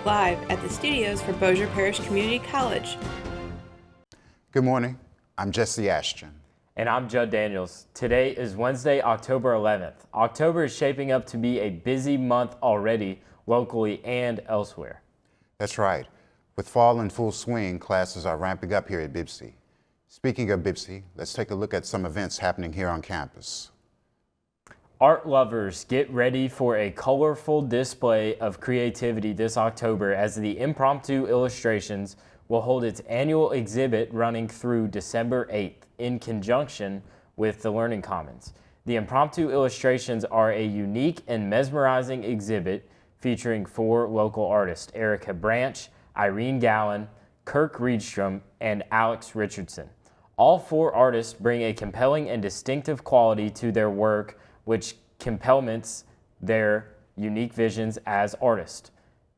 live at the studios for Bossier Parish Community College. Good morning. I'm Jesse Ashton. And I'm Judd Daniels. Today is Wednesday, October 11th. October is shaping up to be a busy month already, locally and elsewhere. That's right. With fall in full swing, classes are ramping up here at BPCC. Speaking of BPCC, let's take a look at some events happening here on campus. Art lovers, get ready for a colorful display of creativity this October as the Impromptu Illustrations will hold its annual exhibit running through December 8th in conjunction with the Learning Commons. The Impromptu Illustrations are a unique and mesmerizing exhibit featuring 4 local artists: Erica Branch, Irene Gallen, Kirk Reedstrom, and Alex Richardson. All 4 artists bring a compelling and distinctive quality to their work, which complements their unique visions as artists.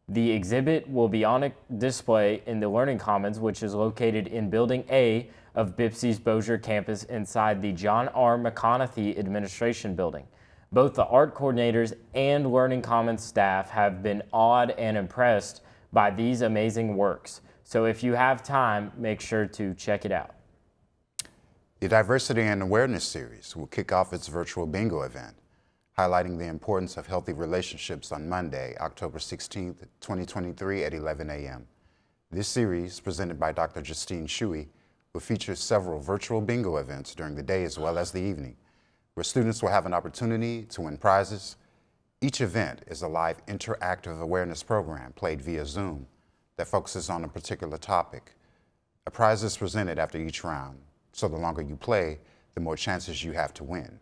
The exhibit will be on a display in the Learning Commons, which is located in Building A of BPCC's Bossier campus inside the John R. McConaughey Administration Building. Both the art coordinators and Learning Commons staff have been awed and impressed by these amazing works. So if you have time, make sure to check it out. The Diversity and Awareness Series will kick off its virtual bingo event, highlighting the importance of healthy relationships on Monday, October 16th, 2023 at 11 a.m. This series, presented by Dr. Justine Shuey, will feature several virtual bingo events during the day as well as the evening, where students will have an opportunity to win prizes. Each event is a live interactive awareness program played via Zoom that focuses on a particular topic. A prize is presented after each round, so the longer you play, the more chances you have to win.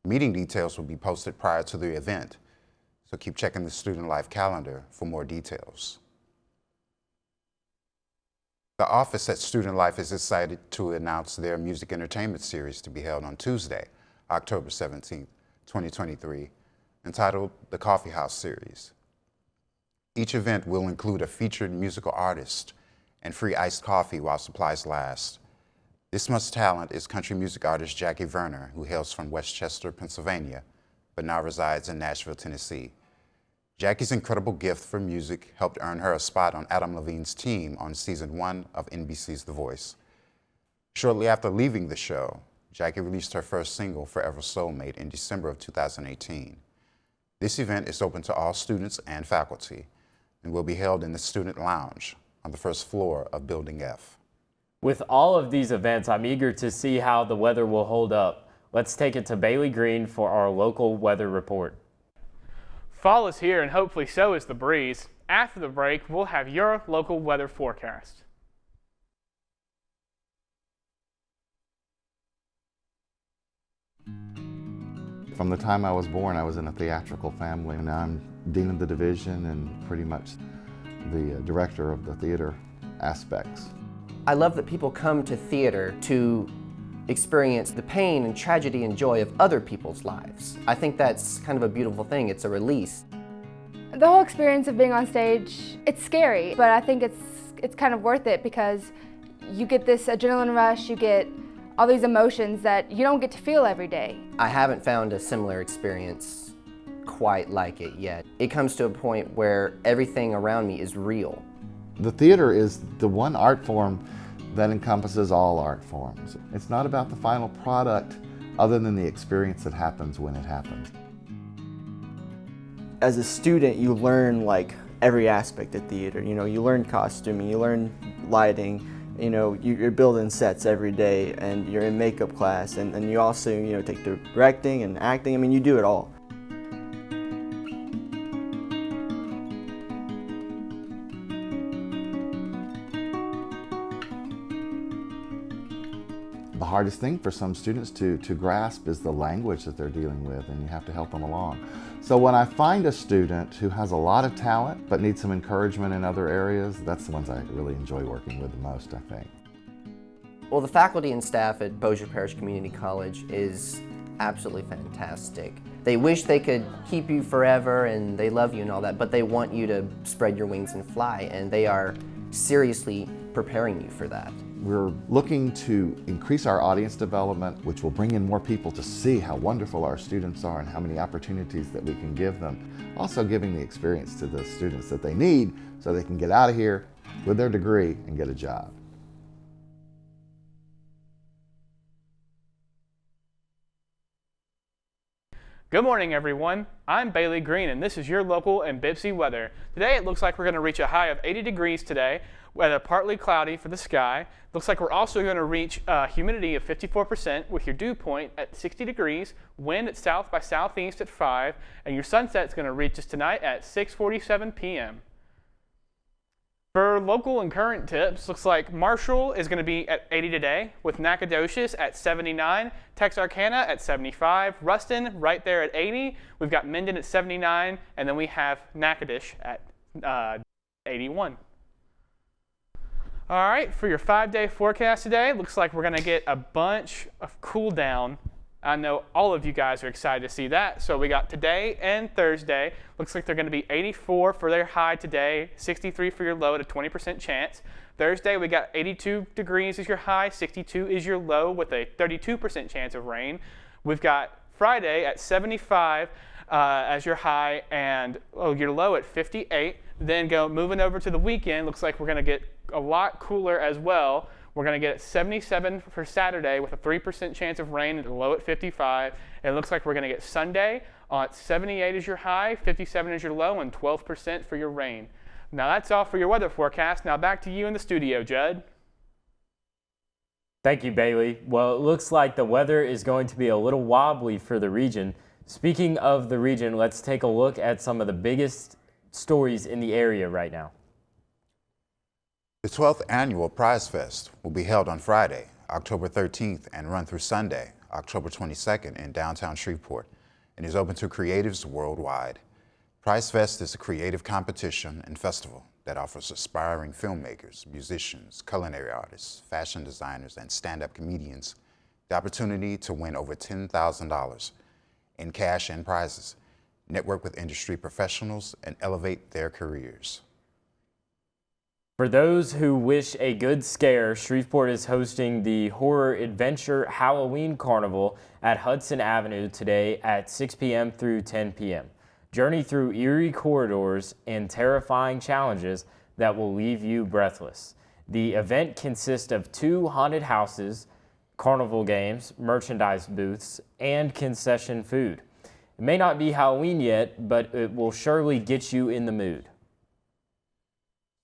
Meeting details will be posted prior to the event, so keep checking the Student Life calendar for more details. The office at Student Life is excited to announce their music entertainment series to be held on Tuesday, October 17th, 2023, entitled The Coffee House Series. Each event will include a featured musical artist and free iced coffee while supplies last. This month's talent is country music artist Jackie Verner, who hails from Westchester, Pennsylvania, but now resides in Nashville, Tennessee. Jackie's incredible gift for music helped earn her a spot on Adam Levine's team on season 1 of NBC's The Voice. Shortly after leaving the show, Jackie released her first single, Forever Soulmate, in December of 2018. This event is open to all students and faculty and will be held in the Student Lounge on the first floor of Building F. With all of these events, I'm eager to see how the weather will hold up. Let's take it to Bailey Green for our local weather report. Fall is here and hopefully so is the breeze. After the break, we'll have your local weather forecast. From the time I was born, I was in a theatrical family, and I'm dean of the division and pretty much the director of the theater aspects. I love that people come to theater to experience the pain and tragedy and joy of other people's lives. I think that's kind of a beautiful thing. It's a release. The whole experience of being on stage, it's scary, but I think it's kind of worth it because you get this adrenaline rush, you get all these emotions that you don't get to feel every day. I haven't found a similar experience quite like it yet. It comes to a point where everything around me is real. The theater is the one art form that encompasses all art forms. It's not about the final product other than the experience that happens when it happens. As a student, you learn like every aspect of theater. You know, you learn costuming, you learn lighting, you know, you're building sets every day, and you're in makeup class, and you also, you know, take directing and acting. I mean, you do it all. The hardest thing for some students to grasp is the language that they're dealing with, and you have to help them along. So when I find a student who has a lot of talent but needs some encouragement in other areas, that's the ones I really enjoy working with the most, I think. Well, the faculty and staff at Bossier Parish Community College is absolutely fantastic. They wish they could keep you forever and they love you and all that, but they want you to spread your wings and fly, and they are seriously preparing you for that. We're looking to increase our audience development, which will bring in more people to see how wonderful our students are and how many opportunities that we can give them. Also giving the experience to the students that they need so they can get out of here with their degree and get a job. Good morning, everyone. I'm Bailey Green, and this is your local and BPCC weather. Today, it looks like we're going to reach a high of 80 degrees today, weather partly cloudy for the sky. Looks like we're also going to reach humidity of 54% with your dew point at 60 degrees, wind at south by southeast at 5, and your sunset is going to reach us tonight at 6:47 p.m. For local and current tips, looks like Marshall is going to be at 80 today, with Nacogdoches at 79, Texarkana at 75, Ruston right there at 80. We've got Minden at 79, and then we have Natchitoches at 81. All right, for your 5-day forecast today, looks like we're going to get a bunch of cool down. I know all of you guys are excited to see that. So we got today and Thursday. Looks like they're going to be 84 for their high today, 63 for your low at a 20% chance. Thursday, we got 82 degrees as your high, 62 is your low with a 32% chance of rain. We've got Friday at 75 as your high and your low at 58. Then moving over to the weekend, looks like we're going to get a lot cooler as well. We're going to get 77 for Saturday with a 3% chance of rain and a low at 55. And it looks like we're going to get Sunday at 78 as your high, 57 as your low, and 12% for your rain. Now that's all for your weather forecast. Now back to you in the studio, Judd. Thank you, Bailey. Well, it looks like the weather is going to be a little wobbly for the region. Speaking of the region, let's take a look at some of the biggest stories in the area right now. The 12th annual Prize Fest will be held on Friday, October 13th, and run through Sunday, October 22nd in downtown Shreveport, and is open to creatives worldwide. Prize Fest is a creative competition and festival that offers aspiring filmmakers, musicians, culinary artists, fashion designers, and stand-up comedians the opportunity to win over $10,000 in cash and prizes, network with industry professionals, and elevate their careers. For those who wish a good scare, Shreveport is hosting the Horror Adventure Halloween Carnival at Hudson Avenue today at 6 p.m. through 10 p.m. Journey through eerie corridors and terrifying challenges that will leave you breathless. The event consists of 2 haunted houses, carnival games, merchandise booths, and concession food. It may not be Halloween yet, but it will surely get you in the mood.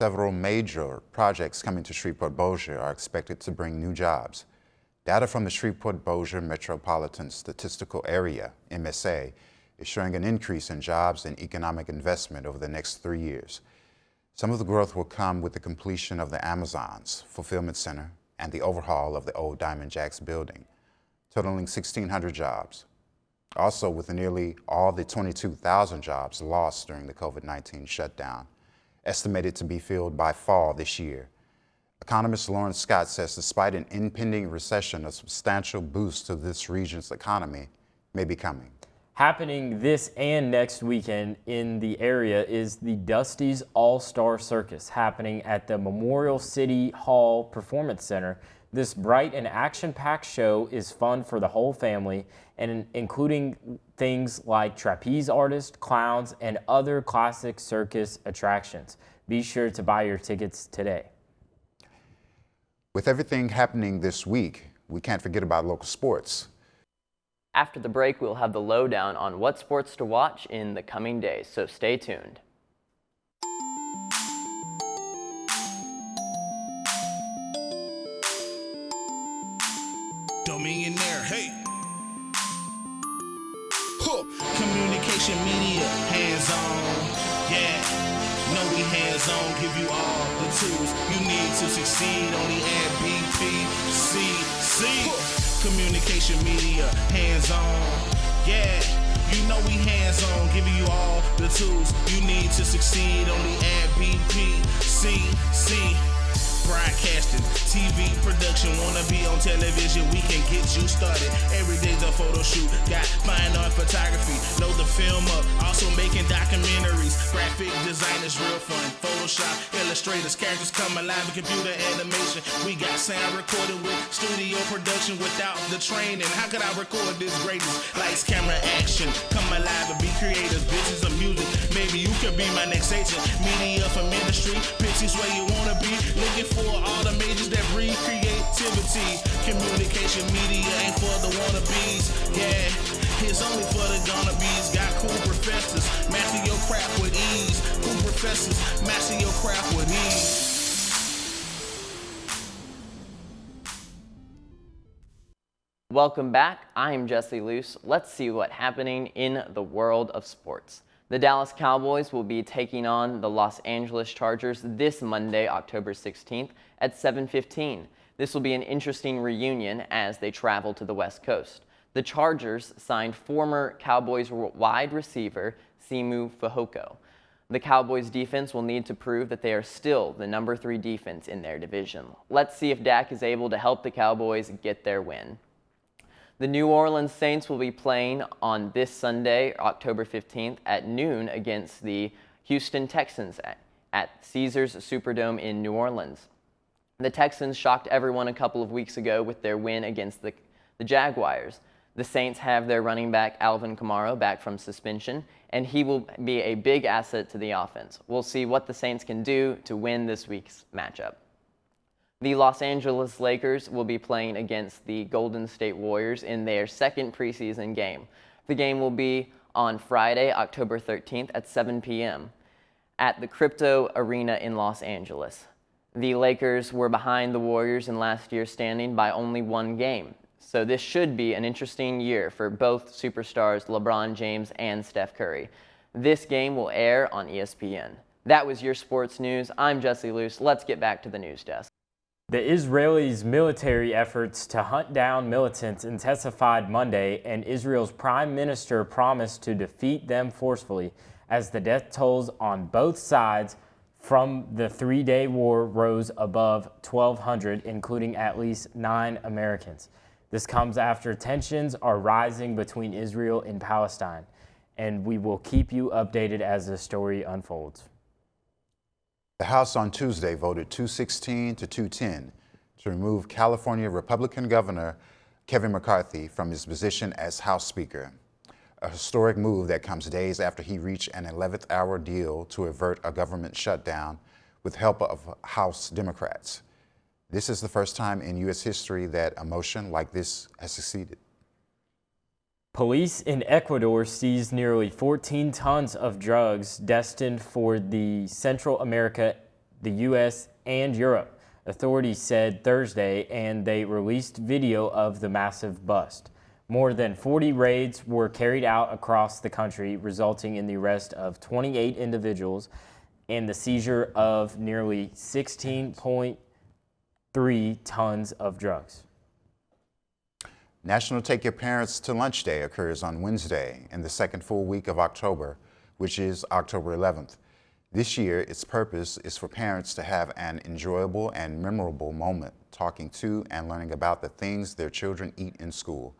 Several major projects coming to Shreveport-Bossier are expected to bring new jobs. Data from the Shreveport-Bossier Metropolitan Statistical Area, MSA, is showing an increase in jobs and economic investment over the next 3 years. Some of the growth will come with the completion of the Amazon's Fulfillment Center and the overhaul of the old Diamond Jacks building, totaling 1,600 jobs. Also, with nearly all the 22,000 jobs lost during the COVID-19 shutdown, estimated to be filled by fall this year. Economist Lawrence Scott says despite an impending recession, a substantial boost to this region's economy may be coming. Happening this and next weekend in the area is the Dusty's All-Star Circus happening at the Memorial City Hall Performance Center. This bright and action-packed show is fun for the whole family, and including things like trapeze artists, clowns, and other classic circus attractions. Be sure to buy your tickets today. With everything happening this week, we can't forget about local sports. After the break, we'll have the lowdown on what sports to watch in the coming days, so stay tuned. Dominion-aire, hey. Huh. Communication media, hands-on, yeah. Know we hands-on, give you all the tools you need to succeed. Only at BPCC. Huh. Communication media, hands-on, yeah. You know we hands-on, giving you all the tools you need to succeed. Only at BPCC. broadcasting, TV production. Wanna be on television, we can get you started. Every day's a photo shoot, got fine art photography, know the film up, also making documentaries. Graphic designers, real fun, Photoshop, illustrators, characters come alive in computer animation. We got sound recording with studio production. Without the training, how could I record this greatness? Lights, camera, action, come alive and be creative. Business of music, maybe you could be my next agent. Media for ministry, pitches where you wanna be. Looking for all the majors that breed creativity. Communication media ain't for the wannabes. Yeah, it's only for the gonna-bees. Got cool professors, master your craft with ease. Cool professors, master your craft with ease. Welcome back. I'm Jesse Luce. Let's see what's happening in the world of sports. The Dallas Cowboys will be taking on the Los Angeles Chargers this Monday, October 16th at 7:15. This will be an interesting reunion as they travel to the West Coast. The Chargers signed former Cowboys wide receiver Simu Fehoko. The Cowboys defense will need to prove that they are still the number 3 defense in their division. Let's see if Dak is able to help the Cowboys get their win. The New Orleans Saints will be playing on this Sunday, October 15th at noon against the Houston Texans at Caesars Superdome in New Orleans. The Texans shocked everyone a couple of weeks ago with their win against the Jaguars. The Saints have their running back Alvin Kamara back from suspension, and he will be a big asset to the offense. We'll see what the Saints can do to win this week's matchup. The Los Angeles Lakers will be playing against the Golden State Warriors in their second preseason game. The game will be on Friday, October 13th at 7 p.m. at the Crypto Arena in Los Angeles. The Lakers were behind the Warriors in last year's standing by only 1 game. So this should be an interesting year for both superstars LeBron James and Steph Curry. This game will air on ESPN. That was your sports news. I'm Jesse Luce. Let's get back to the news desk. The Israelis' military efforts to hunt down militants intensified Monday, and Israel's prime minister promised to defeat them forcefully as the death tolls on both sides from the 3-day war rose above 1,200, including at least 9 Americans. This comes after tensions are rising between Israel and Palestine, and we will keep you updated as the story unfolds. The House on Tuesday voted 216 to 210 to remove California Republican Governor Kevin McCarthy from his position as House Speaker, a historic move that comes days after he reached an 11th-hour deal to avert a government shutdown with help of House Democrats. This is the first time in U.S. history that a motion like this has succeeded. Police in Ecuador seized nearly 14 tons of drugs destined for Central America, the U.S., and Europe, authorities said Thursday, and they released video of the massive bust. More than 40 raids were carried out across the country, resulting in the arrest of 28 individuals and the seizure of nearly 16.3 tons of drugs. National Take Your Parents to Lunch Day occurs on Wednesday in the second full week of October, which is October 11th. This year, its purpose is for parents to have an enjoyable and memorable moment talking to and learning about the things their children eat in school.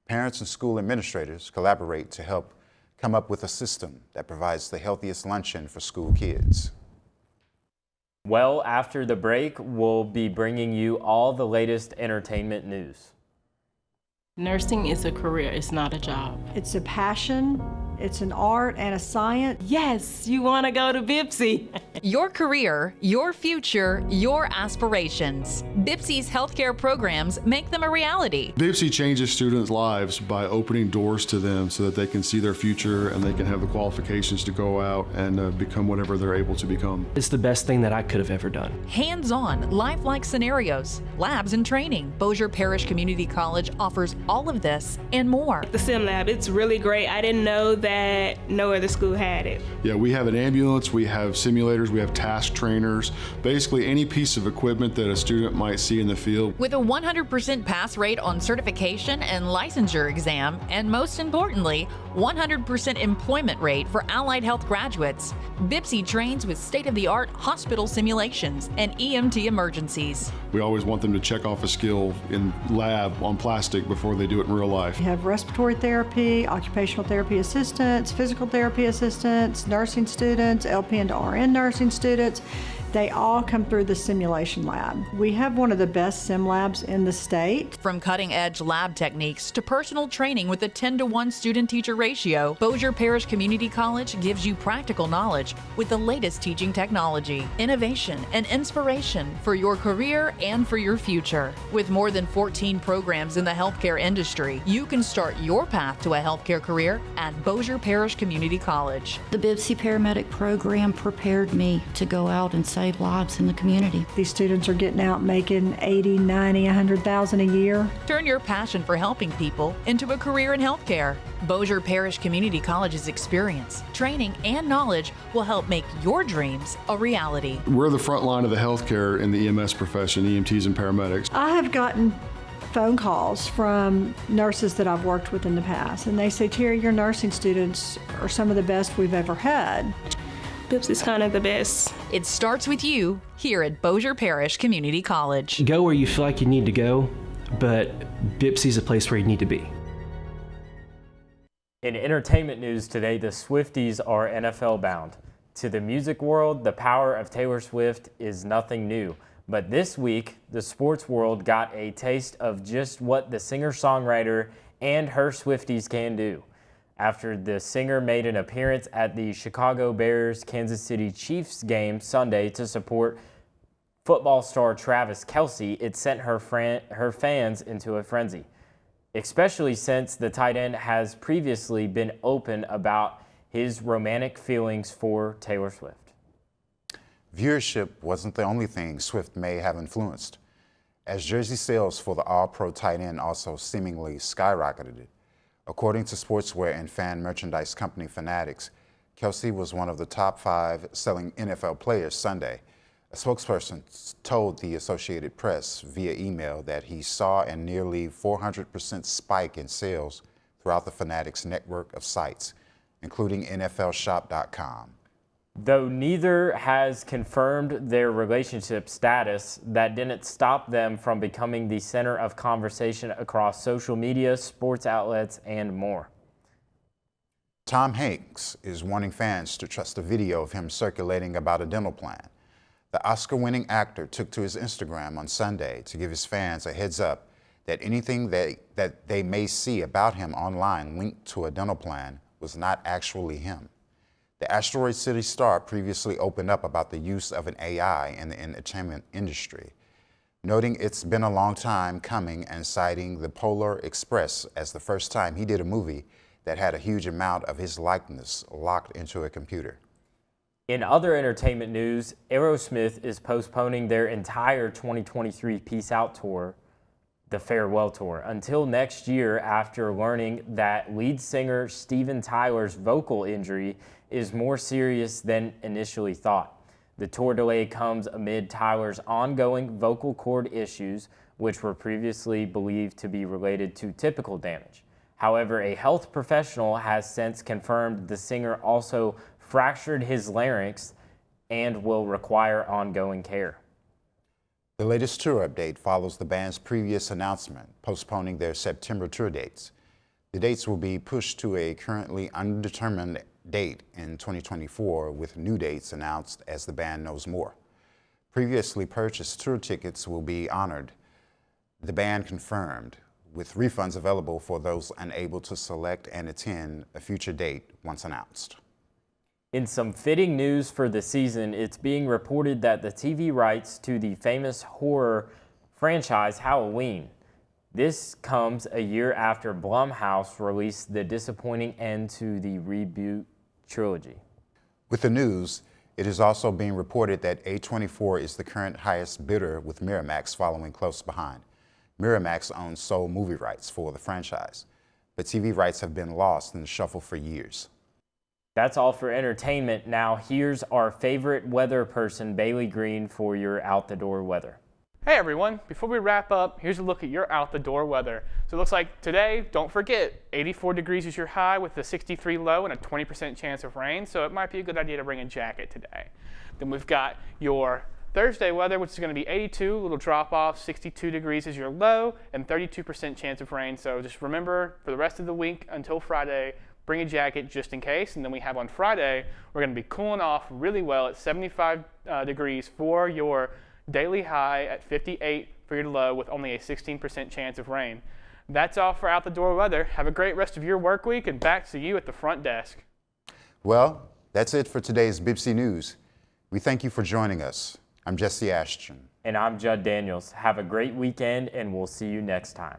Parents and school administrators collaborate to help come up with a system that provides the healthiest luncheon for school kids. Well, after the break, we'll be bringing you all the latest entertainment news. Nursing is a career, it's not a job. It's a passion, it's an art and a science. Yes, you want to go to BPCC. Your career, your future, your aspirations. BPCC's healthcare programs make them a reality. BPCC changes students' lives by opening doors to them so that they can see their future and they can have the qualifications to go out and become whatever they're able to become. It's the best thing that I could have ever done. Hands-on, lifelike scenarios, labs and training. Bossier Parish Community College offers All of this and more. The sim lab, it's really great. I didn't know that no other school had it. Yeah, we have an ambulance, we have simulators, we have task trainers, basically any piece of equipment that a student might see in the field. With a 100% pass rate on certification and licensure exam, and most importantly, 100% employment rate for allied health graduates, BPCC trains with state-of-the-art hospital simulations and EMT emergencies. We always want them to check off a skill in lab on plastic before they do it in real life. We have respiratory therapy, occupational therapy assistants, physical therapy assistants, nursing students, LPN to RN nursing students. They all come through the simulation lab. We have one of the best sim labs in the state. From cutting-edge lab techniques to personal training with a 10-to-1 student-teacher ratio, Bossier Parish Community College gives you practical knowledge with the latest teaching technology, innovation, and inspiration for your career and for your future. With more than 14 programs in the healthcare industry, you can start your path to a healthcare career at Bossier Parish Community College. The BPCC paramedic program prepared me to go out and save lives in the community. These students are getting out making 80, 90, 100,000 a year. Turn your passion for helping people into a career in healthcare. Bossier Parish Community College's experience, training, and knowledge will help make your dreams a reality. We're the front line of the healthcare in the EMS profession, EMTs and paramedics. I have gotten phone calls from nurses that I've worked with in the past, and they say, Terry, your nursing students are some of the best we've ever had. BPCC is kind of the best. It starts with you here at Bossier Parish Community College. Go where you feel like you need to go, but BPCC is a place where you need to be. In entertainment news today, the Swifties are NFL bound. To the music world, the power of Taylor Swift is nothing new. But this week, the sports world got a taste of just what the singer-songwriter and her Swifties can do. After the singer made an appearance at the Chicago Bears-Kansas City Chiefs game Sunday to support football star Travis Kelce, it sent her fans into a frenzy, especially since the tight end has previously been open about his romantic feelings for Taylor Swift. Viewership wasn't the only thing Swift may have influenced, as jersey sales for the All-Pro tight end also seemingly skyrocketed. According to sportswear and fan merchandise company Fanatics, Kelce was one of the top 5 selling NFL players Sunday. A spokesperson told the Associated Press via email that he saw a nearly 400% spike in sales throughout the Fanatics network of sites, including NFLshop.com. Though neither has confirmed their relationship status, that didn't stop them from becoming the center of conversation across social media, sports outlets, and more. Tom Hanks is wanting fans to trust a video of him circulating about a dental plan. The Oscar-winning actor took to his Instagram on Sunday to give his fans a heads up that anything that they may see about him online linked to a dental plan was not actually him. The Asteroid City star previously opened up about the use of an AI in the entertainment industry, noting it's been a long time coming and citing the Polar Express as the first time he did a movie that had a huge amount of his likeness locked into a computer. In other entertainment news, Aerosmith is postponing their entire 2023 Peace Out tour, the Farewell Tour, until next year after learning that lead singer Steven Tyler's vocal injury is more serious than initially thought. The tour delay comes amid Tyler's ongoing vocal cord issues, which were previously believed to be related to typical damage. However, a health professional has since confirmed the singer also fractured his larynx and will require ongoing care. The latest tour update follows the band's previous announcement, postponing their September tour dates. The dates will be pushed to a currently undetermined date in 2024, with new dates announced as the band knows more. Previously purchased tour tickets will be honored, the band confirmed, with refunds available for those unable to select and attend a future date once announced. In some fitting news for the season, it's being reported that the TV rights to the famous horror franchise Halloween. This comes a year after Blumhouse released the disappointing end to the reboot trilogy. With the news, it is also being reported that A24 is the current highest bidder, with Miramax following close behind. Miramax owns sole movie rights for the franchise, but TV rights have been lost in the shuffle for years. That's all for entertainment. Now here's our favorite weather person, Bailey Green, for your out-the-door weather. Hey everyone, before we wrap up, here's a look at your out-the-door weather. So it looks like today, don't forget, 84 degrees is your high with a 63 low and a 20% chance of rain, so it might be a good idea to bring a jacket today. Then we've got your Thursday weather, which is going to be 82, a little drop off, 62 degrees is your low, and 32% chance of rain. So just remember, for the rest of the week until Friday, bring a jacket just in case. And then we have on Friday, we're going to be cooling off really well at 75 degrees for your daily high, at 58 for your low, with only a 16% chance of rain. That's all for out the door weather. Have a great rest of your work week, and back to you at the front desk. Well, that's it for today's BPCC News. We thank you for joining us. I'm Jesse Ashton. And I'm Judd Daniels. Have a great weekend, and we'll see you next time.